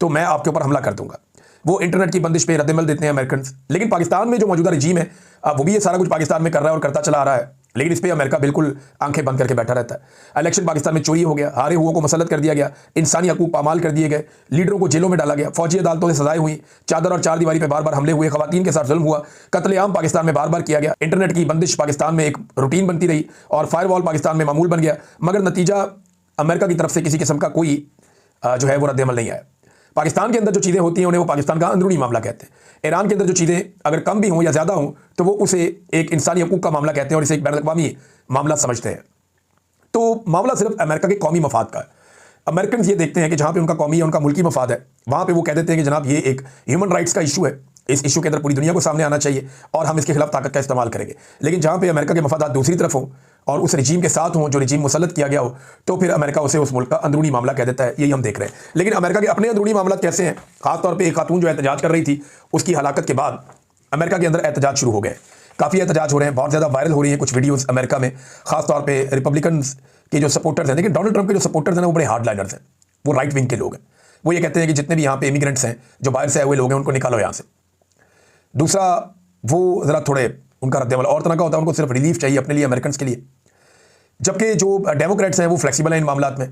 तो मैं आपके ऊपर हमला कर दूंगा। वो इंटरनेट की बंदिश पे रद्दमल देते हैं अमेरिकन। लेकिन पाकिस्तान में जो मौजूदा रजीम है वो भी ये सारा कुछ पाकिस्तान में कर रहा है और करता चला आ रहा है, लेकिन इस पर अमेरिका बिल्कुल आंखें बंद करके बैठा रहता है। इलेक्शन पाकिस्तान में चोरी हो गया, हारे हुओं को मसलत कर दिया गया, इंसानी हकूक पामाल कर दिए गए, लीडरों को जेलों में डाला गया, फौजी अदालतों से सजाएं हुई, चादर और चार दीवारी पर बार बार हमले हुए, खवातीन के साथ जुल्म हुआ, कत्लेआम पाकिस्तान में बार बार किया गया, इंटरनेट की बंदिश पाकिस्तान में एक रूटीन बनती रही और फायरवॉल पाकिस्तान में मामूल बन गया, मगर नतीजा अमेरिका की तरफ से किसी किस्म का कोई जो है वो रद्दमल नहीं आया। पाकिस्तान के अंदर जो चीज़ें होती हैं उन्हें वो पाकिस्तान का अंदरूनी मामला कहते हैं। ईरान के अंदर जो चीज़ें अगर कम भी हों या ज़्यादा हों तो वो उसे एक इंसानी हकूक का मामला कहते हैं और इसे एक बैनुल-अक़वामी मामला समझते हैं। तो मामला सिर्फ अमेरिका के कौमी मफाद का है। अमेरिकन ये देखते हैं कि जहाँ पे उनका कौमी या उनका मुल्की मफाद है वहाँ पे वो कह देते हैं कि जनाब ये एक ह्यूमन राइट्स का इशू है, इस इशू के अंदर पूरी दुनिया को सामने आना चाहिए और हम इसके खिलाफ ताकत का इस्तेमाल करेंगे। लेकिन जहाँ पे अमेरिका के मफादात दूसरी तरफ हों और उस रजीम के साथ हों जो रजीम मुसल्लत किया गया हो, तो फिर अमेरिका उसे उस मुल्क का अंदरूनी मामला कह देता है। यही हम देख रहे हैं। लेकिन अमेरिका के अपने अंदरूनी मामला कैसे हैं? खासतौर पर एक खातून जो एहतजाज कर रही थी उसकी हलाकत के बाद अमेरिका के अंदर एहतजाज शुरू हो गए। काफ़ी एहतजाज हो रहे हैं, बहुत ज़्यादा वायरल हो रही हैं कुछ वीडियोज़ अमेरिका में, खासतौर पर रिपब्लिकन के जो सपोर्टर्स हैं। लेकिन डोनाल्ड ट्रंप के जो सपोर्टर्स हैं वो बड़े हार्ड लाइनर्स हैं, वो राइट विंग के लोग हैं। वो ये कहते हैं कि जितने भी यहाँ पे इमिग्रेंट्स हैं जो बाहर से आए हुए लोग हैं उनको निकालो यहाँ से। दूसरा, वो ज़रा थोड़े उनका रद्दमल और तरह का होता है, उनको सिर्फ रिलीफ चाहिए अपने लिए, अमेरिकन के लिए। जबकि जो डेमोक्रेट्स हैं वो फ्लेक्सिबल हैं इन मामलात में।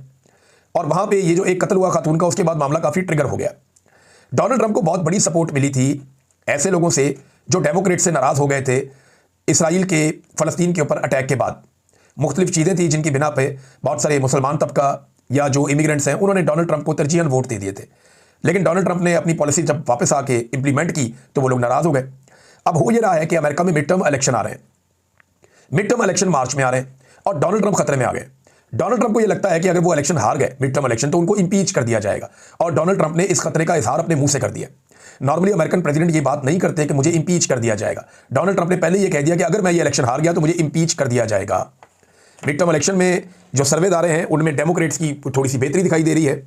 और वहाँ पे ये जो एक कत्ल हुआ खातून का, उसके बाद मामला काफ़ी ट्रिगर हो गया। डोनाल्ड ट्रंप को बहुत बड़ी सपोर्ट मिली थी ऐसे लोगों से जो डेमोक्रेट से नाराज़ हो गए थे इसराइल के फ़लस्तीन के ऊपर अटैक के बाद। मुख्तलिफ चीज़ें थी जिनकी बिना पे बहुत सारे मुसलमान तबका या जो इमिग्रेंट्स हैं उन्होंने डोनाल्ड ट्रंप को तरजीहन वोट दे दिए थे। लेकिन डोनाल्ड ट्रंप ने अपनी पॉलिसी जब वापस आके इंप्लीमेंट की तो वो लोग नाराज़ हो गए। अब हो ये रहा है कि अमेरिका में मिड टर्म इलेक्शन आ रहे हैं, मिड टर्म इलेक्शन मार्च में आ रहे हैं और डोनाल्ड ट्रंप खतरे में आ गए। डोनाल्ड ट्रंप को यह लगता है कि अगर वो इलेक्शन हार गए मिड टर्म इलेक्शन तो उनको इंपीच कर दिया जाएगा और डोनाल्ड ट्रंप ने इस खतरे का इजहार अपने मुंह से कर दिया। नॉर्मली अमेरिकन प्रेसिडेंट ये बात नहीं करते कि मुझे इंपीच कर दिया जाएगा। डोनाल्ड ट्रंप ने पहले ये कह दिया कि अगर मैं ये इलेक्शन हार गया तो मुझे इंपीच कर दिया जाएगा। मिड टर्म इलेक्शन में जो सर्वे दारे हैं उनमें डेमोक्रेट्स की थोड़ी सी बेहतरी दिखाई दे रही है,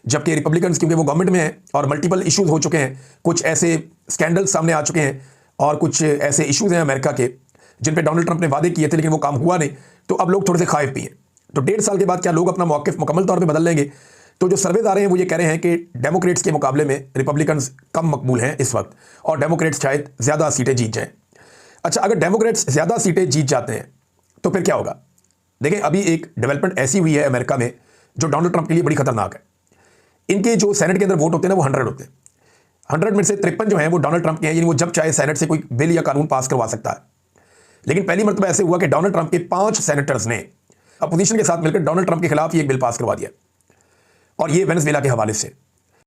जबकि रिपब्लिकन्स क्योंकि वो गवर्नमेंट में हैं और मल्टीपल इश्यूज हो चुके हैं, कुछ ऐसे स्कैंडल्स सामने आ चुके हैं और कुछ ऐसे इश्यूज हैं अमेरिका के जिन पे डोनाल्ड ट्रंप ने वादे किए थे लेकिन वो काम हुआ नहीं, तो अब लोग थोड़े से खाइफ भी हैं। तो 1.5 साल के बाद क्या लोग अपना मौक़िफ़ मुकम्मल तौर पे बदल लेंगे? तो जो सर्वे दारे हैं वो ये कह रहे हैं कि डेमोक्रेट्स के मुकाबले में रिपब्लिकन्स कम मकबूल हैं इस वक्त और डेमोक्रेट्स शायद ज़्यादा सीटें जीत जाएँ। अच्छा, अगर डेमोक्रेट्स ज़्यादा सीटें जीत जाते हैं तो फिर क्या होगा? देखें, अभी एक डेवलपमेंट ऐसी हुई है अमेरिका में जो डोनाल्ड ट्रंप के लिए बड़ी खतरनाक है। इनके जो सेनेट के अंदर वोट होते हैं ना वो 100 होते हैं। 100 में से 53 जो हैं वो डोनाल्ड ट्रंप के हैं, यानी वो जब चाहे सेनेट से कोई बिल या कानून पास करवा सकता है। लेकिन पहली मरतबा ऐसे हुआ कि डोनाल्ड ट्रंप के 5 सेनेटर्स ने अपोजिशन के साथ मिलकर डोनाल्ड ट्रंप के खिलाफ ये एक बिल पास करवा दिया और ये वेनेजुएला के हवाले से।